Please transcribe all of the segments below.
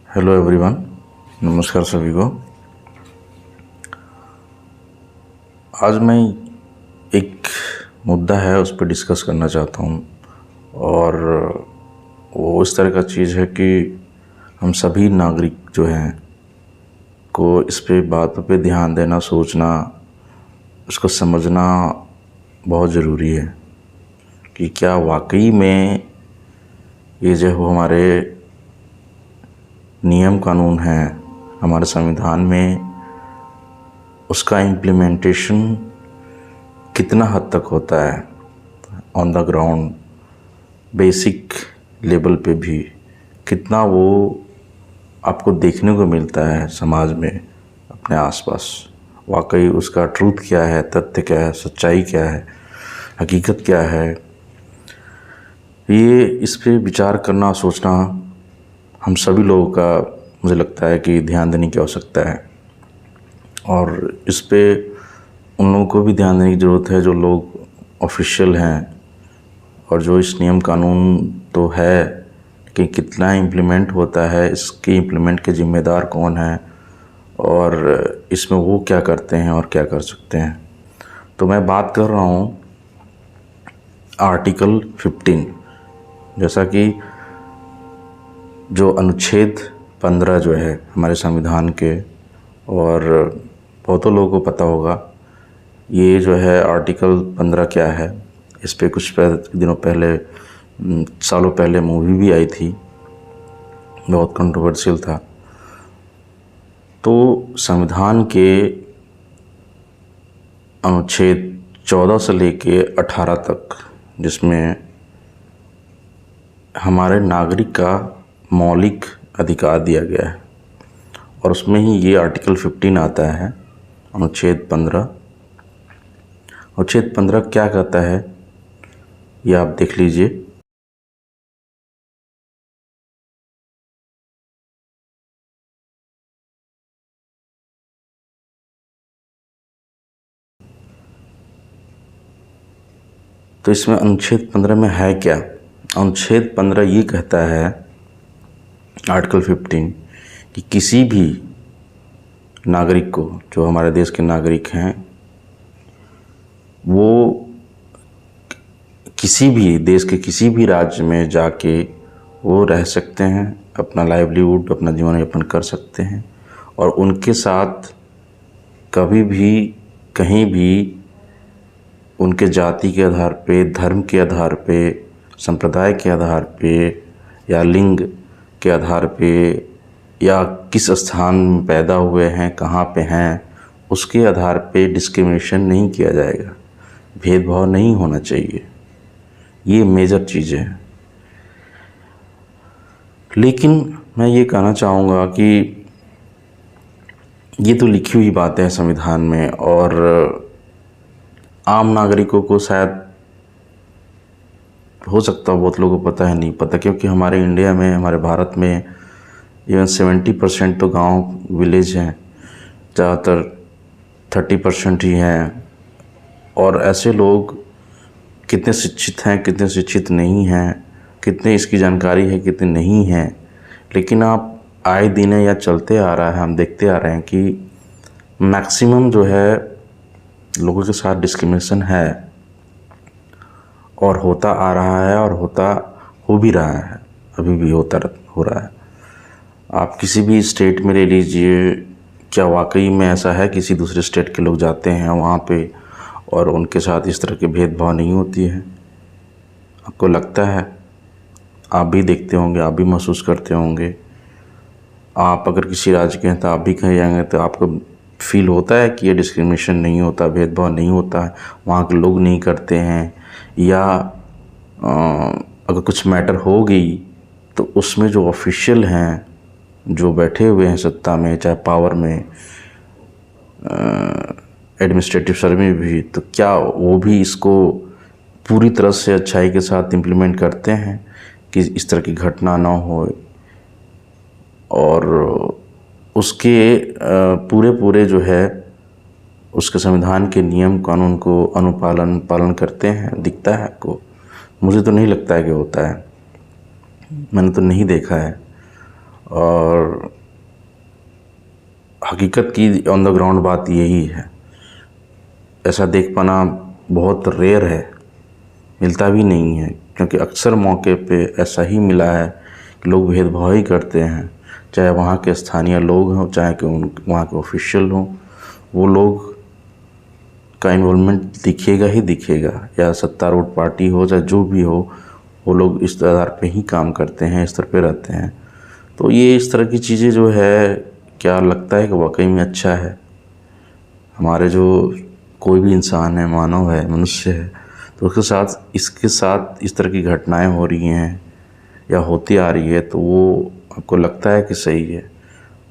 Hello everyone, नमस्कार सभी को। आज मैं एक मुद्दा है उस पर डिस्कस करना चाहता हूँ और वो इस तरह का चीज़ है कि हम सभी नागरिक जो हैं को इस पे बातों पे ध्यान देना, सोचना, उसको समझना बहुत ज़रूरी है कि क्या वाकई में ये जो हमारे नियम कानून हैं हमारे संविधान में, उसका इम्प्लीमेंटेशन कितना हद तक होता है on the ground, basic level पे भी कितना वो आपको देखने को मिलता है समाज में, अपने आसपास। वाकई उसका ट्रूथ क्या है, तथ्य क्या है, सच्चाई क्या है, हकीकत क्या है, ये इस पे विचार करना, सोचना हम सभी लोगों का मुझे लगता है कि ध्यान देने की आवश्यकता है। और इस पे उन लोगों को भी ध्यान देने की ज़रूरत है जो लोग ऑफिशियल हैं और जो इस नियम कानून तो है कि कितना इम्प्लीमेंट होता है, इसके इम्प्लीमेंट के ज़िम्मेदार कौन हैं और इसमें वो क्या करते हैं और क्या कर सकते हैं। तो मैं बात कर रहा हूँ आर्टिकल 15, जैसा कि जो अनुच्छेद 15 जो है हमारे संविधान के, और बहुतों लोगों को पता होगा ये जो है आर्टिकल 15 क्या है। इस पे कुछ दिनों पहले, सालों पहले मूवी भी आई थी, बहुत कंट्रोवर्शियल था। तो संविधान के अनुच्छेद 14 से लेके 18 तक, जिसमें हमारे नागरिक का मौलिक अधिकार दिया गया है, और उसमें ही ये आर्टिकल 15 आता है, अनुच्छेद 15। अनुच्छेद 15 क्या कहता है ये आप देख लीजिए। तो इसमें अनुच्छेद 15 में है क्या? अनुच्छेद 15 ये कहता है, आर्टिकल 15, कि किसी भी नागरिक को, जो हमारे देश के नागरिक हैं, वो किसी भी देश के किसी भी राज्य में जाके वो रह सकते हैं, अपना लाइवलीहुड, अपना जीवन यापन कर सकते हैं, और उनके साथ कभी भी कहीं भी उनके जाति के आधार पे, धर्म के आधार पे, संप्रदाय के आधार पे, या लिंग के आधार पे, या किस स्थान में पैदा हुए हैं, कहाँ पे हैं, उसके आधार पे डिस्क्रिमिनेशन नहीं किया जाएगा, भेदभाव नहीं होना चाहिए। ये मेजर चीज़ें हैं। लेकिन मैं ये कहना चाहूँगा कि ये तो लिखी हुई बातें हैं संविधान में, और आम नागरिकों को शायद हो सकता है बहुत लोगों को पता है, नहीं पता, क्योंकि हमारे इंडिया में, हमारे भारत में इवन 70% तो गांव विलेज हैं, ज़्यादातर 30% ही हैं। और ऐसे लोग कितने शिक्षित हैं, कितने शिक्षित नहीं हैं, कितने इसकी जानकारी है, कितने नहीं हैं, लेकिन आप आए दिन या चलते आ रहा है, हम देखते आ रहे हैं कि मैक्सिमम जो है लोगों के साथ डिस्क्रिमिनेशन है, और होता आ रहा है, और हो भी रहा है, अभी भी हो रहा है। आप किसी भी स्टेट में ले लीजिए, क्या वाकई में ऐसा है किसी दूसरे स्टेट के लोग जाते हैं वहाँ पे और उनके साथ इस तरह के भेदभाव नहीं होती है? आपको लगता है? आप भी देखते होंगे, आप भी महसूस करते होंगे। आप अगर किसी राज्य के हैं तो आप भी कहीं जाएंगे तो आपको फील होता है कि ये डिस्क्रिमिनेशन नहीं होता, भेदभाव नहीं होता है, वहाँ के लोग नहीं करते हैं, या अगर कुछ मैटर हो गई तो उसमें जो ऑफिशियल हैं, जो बैठे हुए हैं सत्ता में, चाहे पावर में, एडमिनिस्ट्रेटिव सर्विस में भी, तो क्या वो भी इसको पूरी तरह से अच्छाई के साथ इम्प्लीमेंट करते हैं कि इस तरह की घटना ना हो, और उसके पूरे जो है उसके संविधान के नियम कानून को पालन करते हैं? दिखता है आपको? मुझे तो नहीं लगता है कि होता है, मैंने तो नहीं देखा है। और हकीकत की ऑन द ग्राउंड बात यही है। ऐसा देख पाना बहुत रेयर है, मिलता भी नहीं है, क्योंकि अक्सर मौके पे ऐसा ही मिला है कि लोग भेदभाव ही करते हैं, चाहे वहाँ के स्थानीय लोग हों, चाहे कि वहाँ के ऑफिशियल हों। वो लोग का इन्वॉल्वमेंट दिखेगा ही दिखेगा, या सत्तारूढ़ पार्टी हो चाहे जो भी हो, वो लोग इस आधार पे ही काम करते हैं, इस तरह पे रहते हैं। तो ये इस तरह की चीज़ें जो है, क्या लगता है कि वाकई में अच्छा है? हमारे जो कोई भी इंसान है, मानव है, मनुष्य है, तो इसके साथ इस तरह की घटनाएं हो रही हैं या होती आ रही है, तो वो आपको लगता है कि सही है?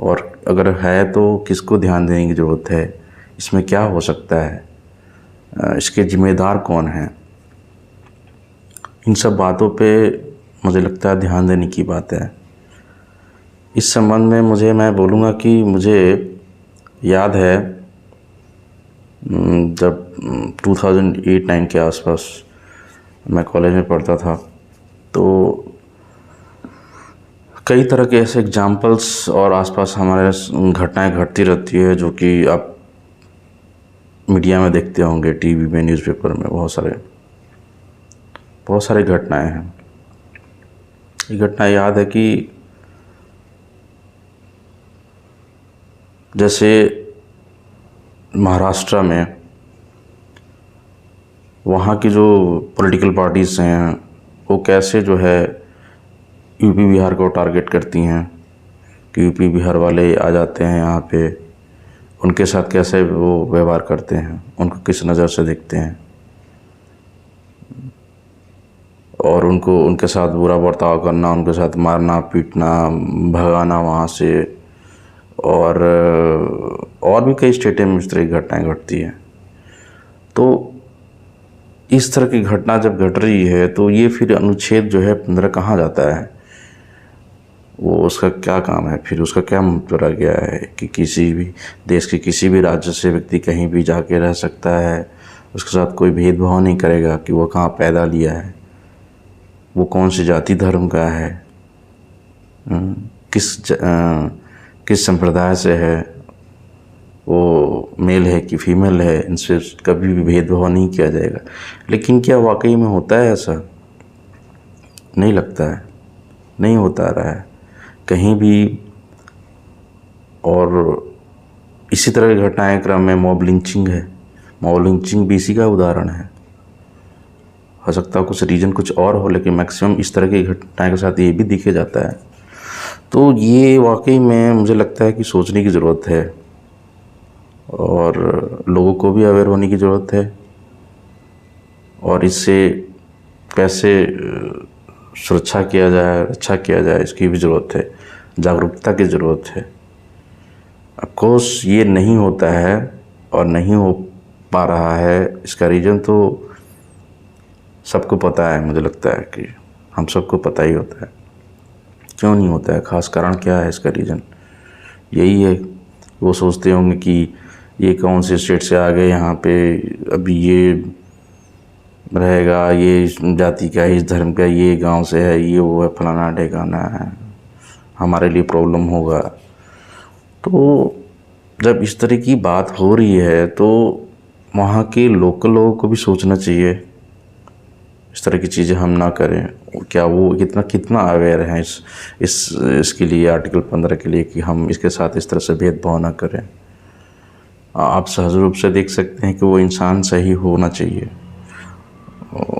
और अगर है तो किसको ध्यान देने की ज़रूरत है? इसमें क्या हो सकता है? इसके जिम्मेदार कौन हैं? इन सब बातों पे मुझे लगता है ध्यान देने की बात है। इस संबंध में मैं बोलूँगा कि मुझे याद है जब 2008-9 के आसपास मैं कॉलेज में पढ़ता था, तो कई तरह के ऐसे एग्जाम्पल्स और आसपास हमारे घटनाएं घटती रहती है, जो कि आप मीडिया में देखते होंगे, टीवी में, न्यूज़पेपर में, बहुत सारे घटनाएं हैं। ये घटना याद है कि जैसे महाराष्ट्र में वहाँ की जो पॉलिटिकल पार्टीज़ हैं, वो कैसे जो है यूपी बिहार को टारगेट करती हैं कि यूपी बिहार वाले आ जाते हैं यहाँ पे, उनके साथ कैसे वो व्यवहार करते हैं, उनको किस नज़र से देखते हैं, और उनके साथ बुरा बर्ताव करना, उनके साथ मारना पीटना, भगाना वहाँ से। और भी कई स्टेटों में इस तरह की घटनाएं घटती हैं। तो इस तरह की घटना जब घट रही है, तो ये फिर अनुच्छेद जो है 15 कहाँ जाता है? वो उसका क्या काम है? फिर उसका क्या मतलब रह गया है कि किसी भी देश के किसी भी राज्य से व्यक्ति कहीं भी जाके रह सकता है, उसके साथ कोई भेदभाव नहीं करेगा कि वो कहाँ पैदा लिया है, वो कौन सी जाति धर्म का है, किस संप्रदाय से है, वो मेल है कि फीमेल है, इनसे कभी भी भेदभाव नहीं किया जाएगा। लेकिन क्या वाकई में होता है ऐसा? नहीं लगता है, नहीं होता रहा है कहीं भी। और इसी तरह की घटनाएं क्रम में मॉब लिंचिंग है। मॉब लिंचिंग भी इसी का उदाहरण है। हो सकता है कुछ रीजन कुछ और हो, लेकिन मैक्सिमम इस तरह की घटनाएं के साथ ये भी दिखे जाता है। तो ये वाकई में मुझे लगता है कि सोचने की ज़रूरत है, और लोगों को भी अवेयर होने की ज़रूरत है, और इससे कैसे सुरक्षा किया जाए, अच्छा किया जाए, इसकी भी ज़रूरत है, जागरूकता की ज़रूरत है। ऑफकोर्स ये नहीं होता है और नहीं हो पा रहा है, इसका रीज़न तो सबको पता है। मुझे लगता है कि हम सबको पता ही होता है क्यों नहीं होता है, खास कारण क्या है इसका रीज़न। यही है, वो सोचते होंगे कि ये कौन से स्टेट से आ गए यहाँ पे, अभी ये रहेगा, ये जाति का, इस धर्म का, ये गांव से है, ये वो है, फलाना ढेकाना है, हमारे लिए प्रॉब्लम होगा। तो जब इस तरह की बात हो रही है, तो वहाँ के लोकल लोगों को भी सोचना चाहिए, इस तरह की चीज़ें हम ना करें। क्या वो कितना अवेयर हैं इसके लिए, आर्टिकल 15 के लिए, कि हम इसके साथ इस तरह से भेदभाव ना करें। आप सहज रूप से देख सकते हैं कि वो इंसान सही होना चाहिए,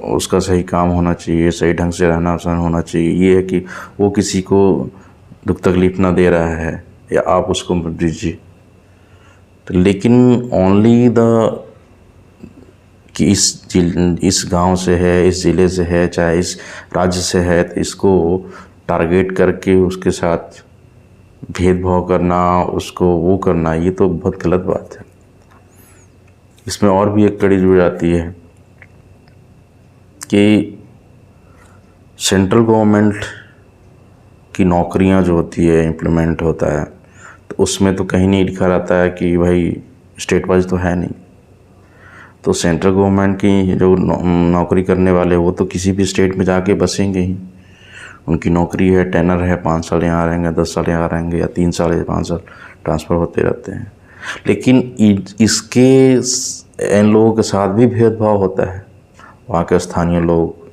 उसका सही काम होना चाहिए, सही ढंग से रहना सहन होना चाहिए। ये है कि वो किसी को दुख तकलीफ ना दे रहा है, या आप उसको मत दीजिए। तो लेकिन ओनली द कि इस गांव से है, इस ज़िले से है, चाहे इस राज्य से है, तो इसको टारगेट करके उसके साथ भेदभाव करना, उसको वो करना, ये तो बहुत गलत बात है। इसमें और भी एक कड़ी जुड़ जाती है कि सेंट्रल गवर्नमेंट की नौकरियां जो होती है, इम्प्लीमेंट होता है, तो उसमें तो कहीं नहीं लिखा रहता है कि भाई स्टेट वाइज तो है नहीं। तो सेंट्रल गवर्नमेंट की जो नौकरी करने वाले, वो तो किसी भी स्टेट में जाके बसेंगे ही। उनकी नौकरी है, टेनर है, 5 साल यहाँ रहेंगे, 10 साल यहाँ रहेंगे, या 3 साल या 5 साल ट्रांसफ़र होते रहते हैं। लेकिन इसके इन लोगों के साथ भी भेदभाव होता है। वहाँ के स्थानीय लोग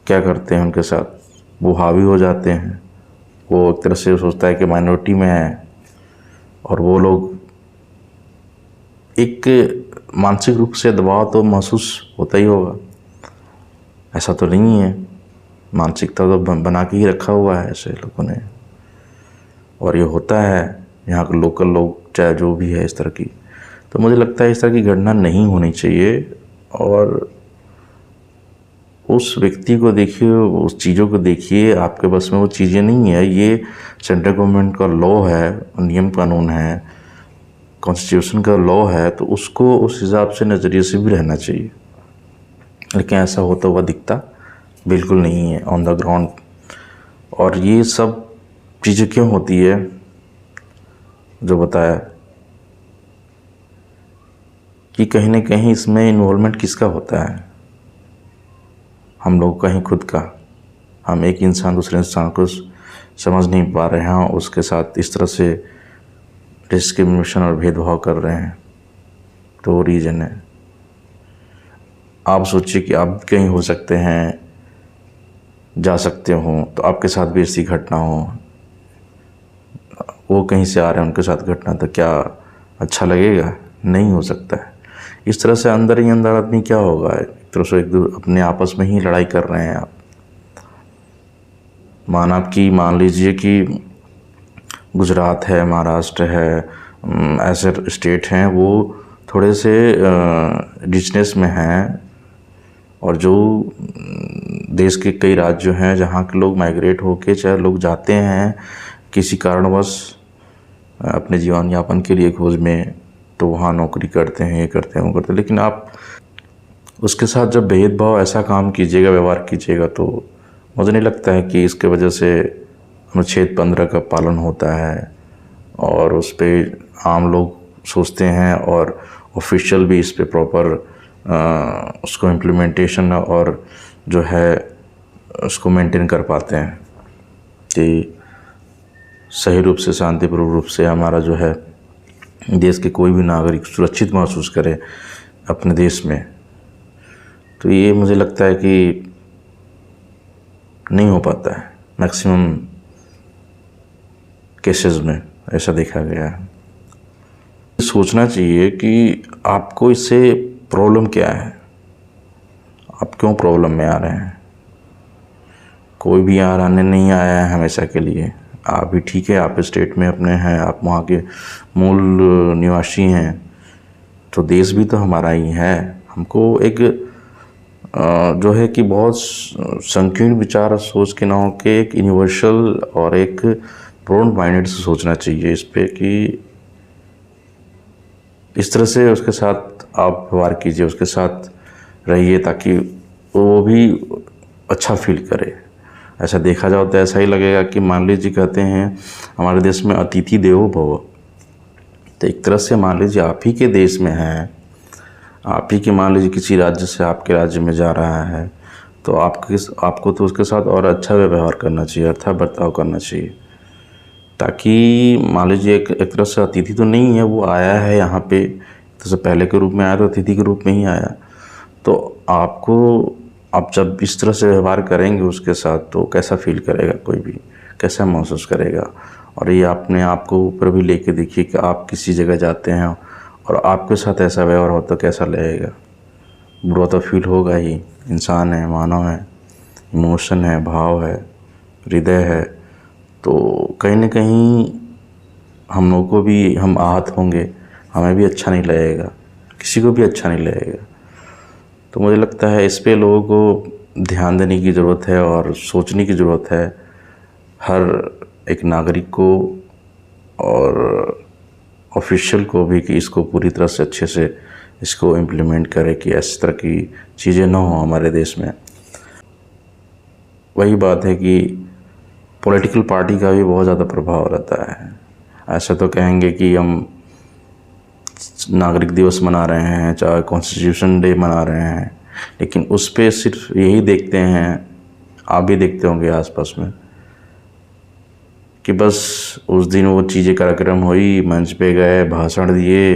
क्या करते हैं उनके साथ, वो हावी हो जाते हैं। वो एक तरह से सोचता है कि माइनॉरिटी में है, और वो लोग एक मानसिक रूप से दबाव तो महसूस होता ही होगा। ऐसा तो नहीं है, मानसिकता तो बना के ही रखा हुआ है ऐसे लोगों ने, और ये होता है यहाँ के लोकल लोग चाहे जो भी है इस तरह की। तो मुझे लगता है इस तरह की घटना नहीं होनी चाहिए, और उस व्यक्ति को देखिए, उस चीज़ों को देखिए, आपके बस में वो चीज़ें नहीं है। ये सेंट्रल गवर्नमेंट का लॉ है, नियम कानून है, कॉन्स्टिट्यूशन का लॉ है, तो उसको उस हिसाब से नज़रिए से भी रहना चाहिए। लेकिन ऐसा होता हुआ दिखता बिल्कुल नहीं है ऑन द ग्राउंड। और ये सब चीज़ें क्यों होती है जो बताया कि कहीं ना कहीं इसमें इन्वॉल्वमेंट किसका होता है, हम लोग का ही खुद का। हम एक इंसान दूसरे इंसान को समझ नहीं पा रहे हैं, उसके साथ इस तरह से डिस्क्रिमिनेशन और भेदभाव कर रहे हैं। तो रीज़न है। आप सोचिए कि आप कहीं हो सकते हैं, जा सकते हो, तो आपके साथ भी ऐसी घटना हो, वो कहीं से आ रहे हैं उनके साथ घटना, तो क्या अच्छा लगेगा? नहीं हो सकता है। इस तरह से अंदर ही अंदर आदमी क्या होगा, एक तरह से अपने आपस में ही लड़ाई कर रहे हैं आप। मान लीजिए कि गुजरात है, महाराष्ट्र है, ऐसे स्टेट हैं वो थोड़े से रिचनेस में हैं, और जो देश के कई राज्य हैं जहाँ के लोग माइग्रेट होके चाहे लोग जाते हैं किसी कारणवश अपने जीवन यापन के लिए खोज में, तो वहाँ नौकरी करते हैं, ये करते हैं, वो करते हैं। लेकिन आप उसके साथ जब भेदभाव ऐसा काम कीजिएगा, व्यवहार कीजिएगा, तो मुझे नहीं लगता है कि इसके वजह से अनुच्छेद 15 का पालन होता है, और उस पर आम लोग सोचते हैं, और ऑफिशियल भी इस पे प्रॉपर उसको इम्प्लीमेंटेशन और जो है उसको मेंटेन कर पाते हैं कि सही रूप से, शांतिपूर्ण रूप से हमारा जो है देश के कोई भी नागरिक सुरक्षित महसूस करे अपने देश में। तो ये मुझे लगता है कि नहीं हो पाता है, मैक्सिमम केसेस में ऐसा देखा गया है। सोचना चाहिए कि आपको इससे प्रॉब्लम क्या है, आप क्यों प्रॉब्लम में आ रहे हैं। कोई भी यहाँ रहने नहीं आया है हमेशा के लिए। आप भी ठीक है, आप स्टेट में अपने हैं, आप वहाँ के मूल निवासी हैं, तो देश भी तो हमारा ही है। हमको एक जो है कि बहुत संकीर्ण विचार सोच के ना हो के एक यूनिवर्सल और एक ब्रॉड माइंडेड से सोचना चाहिए इस पे कि इस तरह से उसके साथ आप व्यवहार कीजिए, उसके साथ रहिए, ताकि वो भी अच्छा फील करे। ऐसा देखा जाओ तो ऐसा ही लगेगा कि मान लीजिए कहते हैं हमारे देश में अतिथि देवो भव, तो एक तरह से मान लीजिए आप ही के देश में हैं, आप ही के मान लीजिए किसी राज्य से आपके राज्य में जा रहा है, तो आपको तो उसके साथ और अच्छा व्यवहार करना चाहिए, अच्छा बर्ताव करना चाहिए, ताकि मान लीजिए एक तरह से अतिथि तो नहीं है, वो आया है यहाँ पे, तो से पहले के रूप में आया तो अतिथि के रूप में ही आया। तो आप जब इस तरह से व्यवहार करेंगे उसके साथ, तो कैसा फील करेगा, कोई भी कैसा महसूस करेगा। और ये अपने आप को ऊपर भी लेके देखिए कि आप किसी जगह जाते हैं और आपके साथ ऐसा व्यवहार हो तो कैसा लगेगा। बुरा तो फील होगा ही, इंसान है, मानव है, इमोशन है, भाव है, हृदय है, तो कहीं ना कहीं हम लोगों को भी हम आहत होंगे, हमें भी अच्छा नहीं लगेगा, किसी को भी अच्छा नहीं लगेगा। तो मुझे लगता है इस पे लोगों को ध्यान देने की ज़रूरत है और सोचने की ज़रूरत है, हर एक नागरिक को और ऑफिशियल को भी, कि इसको पूरी तरह से अच्छे से इसको इम्प्लीमेंट करे कि इस तरह की चीज़ें ना हो हमारे देश में। वही बात है कि पॉलिटिकल पार्टी का भी बहुत ज़्यादा प्रभाव रहता है। ऐसा तो कहेंगे कि हम नागरिक दिवस मना रहे हैं, चाहे कॉन्स्टिट्यूशन डे मना रहे हैं, लेकिन उस पर सिर्फ यही देखते हैं, आप भी देखते होंगे आसपास में, कि बस उस दिन वो चीज़ें कार्यक्रम हुई, मंच पे गए, भाषण दिए,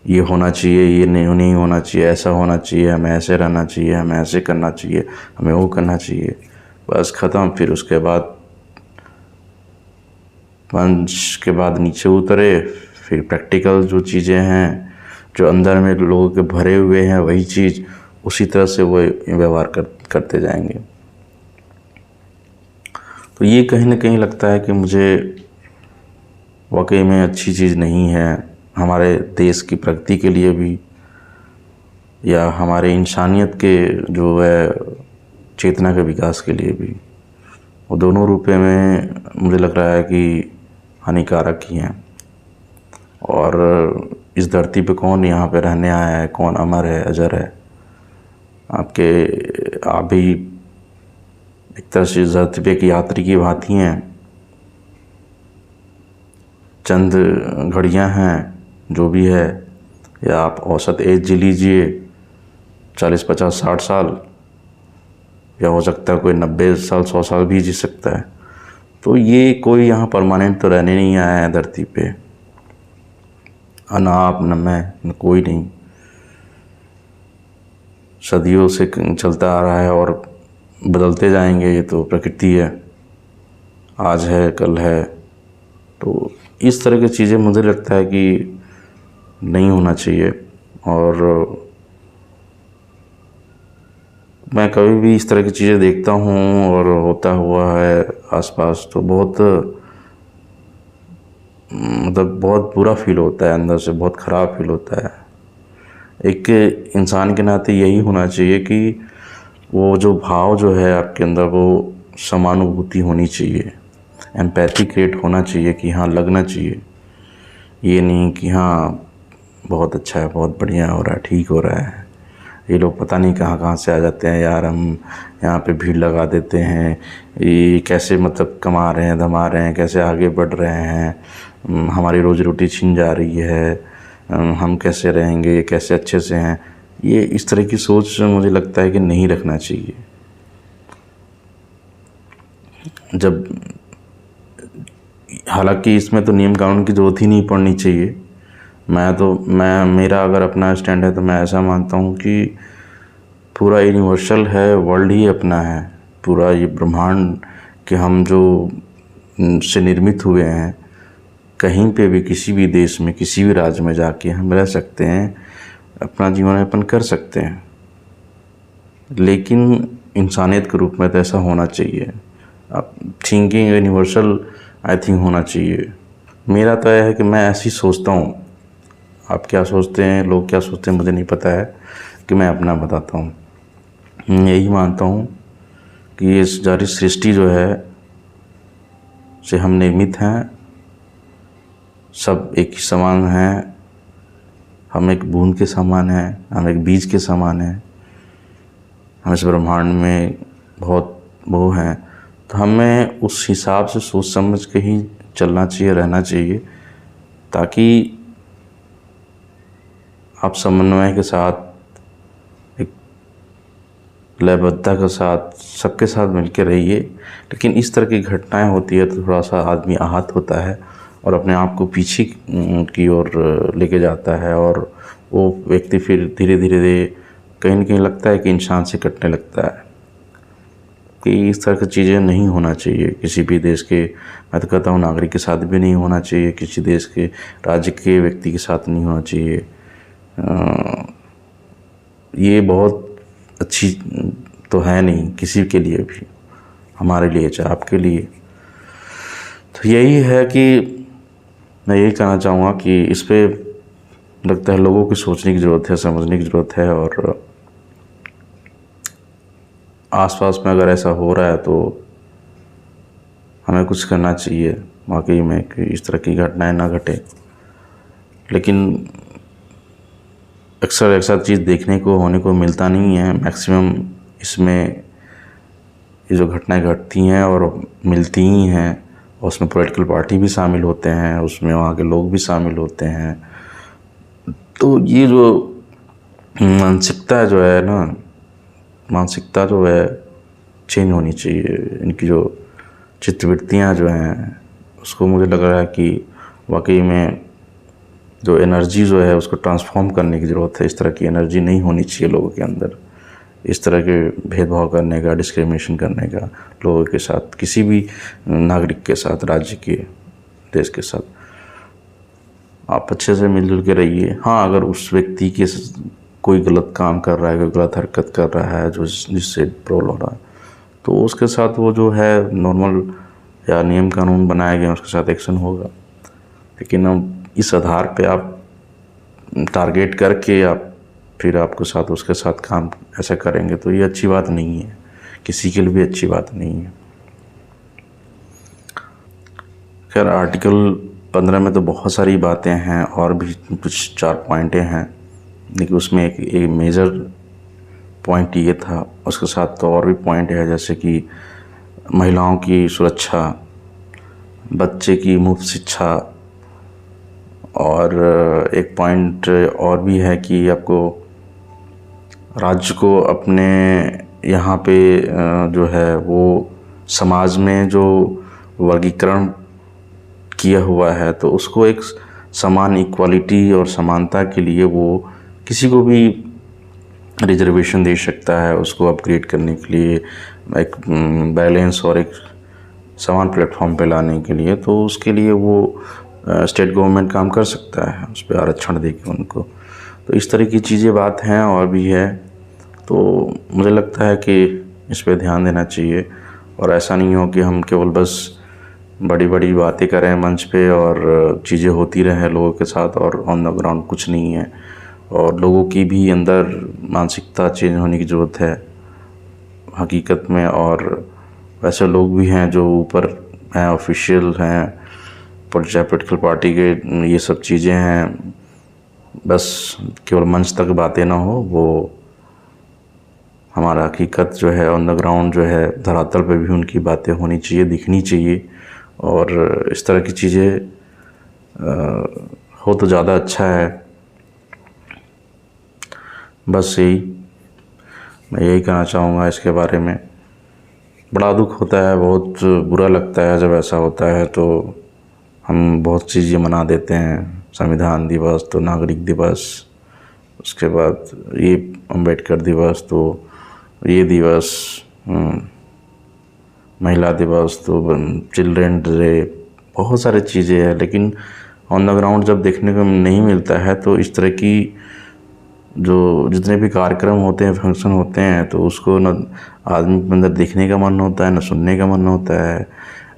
ये होना चाहिए, ये नहीं होना चाहिए, ऐसा होना चाहिए, हमें ऐसे रहना चाहिए, हमें ऐसे करना चाहिए, हमें वो करना चाहिए, बस ख़त्म। फिर उसके बाद मंच के बाद नीचे उतरे, फिर प्रैक्टिकल जो चीज़ें हैं, जो अंदर में लोगों के भरे हुए हैं, वही चीज़ उसी तरह से वो व्यवहार करते जाएंगे। तो ये कहीं ना कहीं लगता है कि मुझे वाकई में अच्छी चीज़ नहीं है, हमारे देश की प्रगति के लिए भी, या हमारे इंसानियत के जो है चेतना के विकास के लिए भी। वो दोनों रूपे में मुझे लग रहा है कि हानिकारक ही हैं। और इस धरती पे कौन यहाँ पे रहने आया है, कौन अमर है, अजर है? आप भी एक तरह से इस धरती पे एक यात्री की भांति हैं। चंद घड़ियां हैं जो भी है, या आप औसत एज जी लीजिए 40, 50, 60 साल, या हो सकता है कोई 90 साल, 100 साल भी जी सकता है। तो ये कोई यहाँ परमानेंट तो रहने नहीं आया है धरती पे, न आप, न मैं, न कोई नहीं। सदियों से चलता आ रहा है और बदलते जाएंगे, ये तो प्रकृति है, आज है कल है। तो इस तरह की चीज़ें मुझे लगता है कि नहीं होना चाहिए। और मैं कभी भी इस तरह की चीज़ें देखता हूँ और होता हुआ है आसपास, तो बहुत मतलब बहुत बुरा फील होता है, अंदर से बहुत ख़राब फील होता है। एक इंसान के नाते यही होना चाहिए कि वो जो भाव जो है आपके अंदर, वो समानुभूति होनी चाहिए, एम्पैथी क्रिएट होना चाहिए कि हाँ लगना चाहिए। ये नहीं कि हाँ बहुत अच्छा है, बहुत बढ़िया हो रहा है, ठीक हो रहा है। ये लोग पता नहीं कहाँ कहाँ से आ जाते हैं यार, हम यहाँ पे भीड़ लगा देते हैं, ये कैसे मतलब कमा रहे हैं, धमा रहे हैं, कैसे आगे बढ़ रहे हैं, हमारी रोजी रोटी छिन जा रही है, हम कैसे रहेंगे, ये कैसे अच्छे से हैं। ये इस तरह की सोच मुझे लगता है कि नहीं रखना चाहिए। जब हालांकि इसमें तो नियम कानून की ज़रूरत ही नहीं पड़नी चाहिए। मैं मेरा अगर अपना स्टैंड है तो मैं ऐसा मानता हूँ कि पूरा यूनिवर्सल है, वर्ल्ड ही अपना है, पूरा ये ब्रह्मांड के हम जो से निर्मित हुए हैं, कहीं पे भी किसी भी देश में किसी भी राज्य में जाके हम रह सकते हैं, अपना जीवन यापन कर सकते हैं। लेकिन इंसानियत के रूप में तो ऐसा होना चाहिए। अब थिंकिंग यूनिवर्सल आई थिंक होना चाहिए। मेरा तो यह है कि मैं ऐसी सोचता हूँ। आप क्या सोचते हैं, लोग क्या सोचते हैं, मुझे नहीं पता है, कि मैं अपना बताता हूँ। यही मानता हूँ कि ये सारी सृष्टि जो है से हम निर्मित हैं, सब एक ही समान हैं, हम एक बूंद के समान हैं, हम एक बीज के समान हैं, हम इस ब्रह्मांड में बहुत वो हैं। तो हमें उस हिसाब से सोच समझ के ही चलना चाहिए, रहना चाहिए, ताकि आप समन्वय के साथ, एक लयबद्धता के साथ, सबके साथ मिलकर रहिए। लेकिन इस तरह की घटनाएं होती है तो थोड़ा सा आदमी आहत होता है और अपने आप को पीछे की ओर लेके जाता है, और वो व्यक्ति फिर धीरे धीरे कहीं न कहीं लगता है कि इंसान से कटने लगता है। कि इस तरह की चीज़ें नहीं होना चाहिए किसी भी देश के, मैं तो कहता हूँ नागरिक के साथ भी नहीं होना चाहिए, किसी देश के राज्य के व्यक्ति के साथ नहीं होना चाहिए। ये बहुत अच्छी तो है नहीं किसी के लिए भी, हमारे लिए चाहे आपके लिए। तो यही है कि मैं यही कहना चाहूँगा कि इस पे लगता है लोगों की सोचने की ज़रूरत है, समझने की ज़रूरत है। और आसपास में अगर ऐसा हो रहा है तो हमें कुछ करना चाहिए वाकई में, कि इस तरह की घटनाएं ना घटे। लेकिन अक्सर ऐसा चीज़ देखने को होने को मिलता नहीं है। मैक्सिमम इसमें ये जो घटनाएं घटती हैं और मिलती ही हैं, और उसमें पॉलिटिकल पार्टी भी शामिल होते हैं, उसमें वहाँ के लोग भी शामिल होते हैं। तो ये जो मानसिकता जो है ना, मानसिकता जो है चेंज होनी चाहिए। इनकी जो चित्तवृत्तियाँ जो हैं उसको मुझे लग रहा है कि वाकई में जो एनर्जी जो है उसको ट्रांसफॉर्म करने की ज़रूरत है। इस तरह की एनर्जी नहीं होनी चाहिए लोगों के अंदर, इस तरह के भेदभाव करने का, डिस्क्रिमिनेशन करने का लोगों के साथ, किसी भी नागरिक के साथ, राज्य के, देश के साथ। आप अच्छे से मिलजुल के रहिए। हाँ, अगर उस व्यक्ति के कोई गलत काम कर रहा है, कोई गलत हरकत कर रहा है जो जिससे प्रॉब्लम हो रहा है, तो उसके साथ वो जो है नॉर्मल या नियम कानून बनाए गए उसके साथ एक्शन होगा। लेकिन अब इस आधार पे आप टारगेट करके फिर आपके साथ उसके साथ काम ऐसा करेंगे तो ये अच्छी बात नहीं है, किसी के लिए भी अच्छी बात नहीं है। खैर, आर्टिकल 15 में तो बहुत सारी बातें हैं और भी कुछ 4 पॉइंटें हैं, लेकिन उसमें एक मेजर पॉइंट ये था। उसके साथ तो और भी पॉइंट है, जैसे कि महिलाओं की सुरक्षा, बच्चे की मुफ्त शिक्षा, और एक पॉइंट और भी है कि आपको राज्य को अपने यहाँ पे जो है वो समाज में जो वर्गीकरण किया हुआ है तो उसको एक समान इक्वालिटी और समानता के लिए वो किसी को भी रिजर्वेशन दे सकता है, उसको अपग्रेड करने के लिए, एक बैलेंस और एक समान प्लेटफॉर्म पे लाने के लिए। तो उसके लिए वो स्टेट गवर्नमेंट काम कर सकता है, उस पर आरक्षण दे के उनको। तो इस तरह की चीज़ें बात हैं और भी है। तो मुझे लगता है कि इस पे ध्यान देना चाहिए और ऐसा नहीं हो कि हम केवल बस बड़ी बड़ी बातें करें मंच पे और चीज़ें होती रहें लोगों के साथ और ऑन द ग्राउंड कुछ नहीं है। और लोगों की भी अंदर मानसिकता चेंज होने की ज़रूरत है हकीकत में। और वैसे लोग भी हैं जो ऊपर हैं, ऑफिशियल हैं, पोलिटिकल पार्टी के, ये सब चीज़ें हैं, बस केवल मंच तक बातें ना हो, वो हमारा हकीकत जो है ऑन द ग्राउंड जो है धरातल पे भी उनकी बातें होनी चाहिए, दिखनी चाहिए। और इस तरह की चीज़ें हो तो ज़्यादा अच्छा है। बस मैं यही कहना चाहूँगा इसके बारे में। बड़ा दुख होता है, बहुत बुरा लगता है जब ऐसा होता है। तो हम बहुत चीज़ें मना देते हैं, संविधान दिवस तो नागरिक दिवस, उसके बाद ये अम्बेडकर दिवस, तो ये दिवस, महिला दिवस, तो चिल्ड्रन डे, बहुत सारी चीज़ें हैं। लेकिन ऑन द ग्राउंड जब देखने को नहीं मिलता है तो इस तरह की जो जितने भी कार्यक्रम होते हैं, फंक्शन होते हैं, तो उसको न आदमी के अंदर देखने का मन होता है, न सुनने का मन होता है,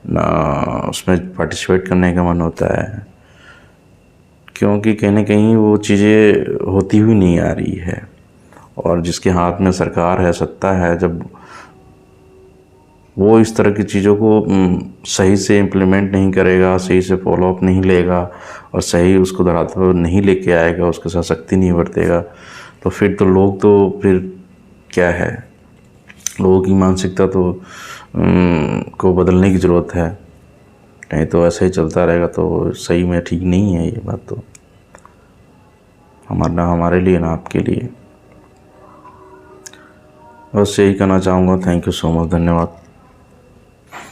ना उसमें पार्टिसिपेट करने का मन होता है, क्योंकि कहीं ना कहीं वो चीज़ें होती हुई नहीं आ रही है। और जिसके हाथ में सरकार है, सत्ता है, जब वो इस तरह की चीज़ों को सही से इम्प्लीमेंट नहीं करेगा, सही से फॉलोअप नहीं लेगा और सही उसको धरातल पर नहीं लेके आएगा, उसके साथ सख्ती नहीं बरतेगा, तो फिर तो लोग तो फिर क्या है, लोगों की मानसिकता तो को बदलने की ज़रूरत है। नहीं तो ऐसे ही चलता रहेगा तो सही में ठीक नहीं है ये बात। तो ना हमारे लिए ना आपके लिए। बस यही कहना चाहूँगा। थैंक यू सो मच, धन्यवाद।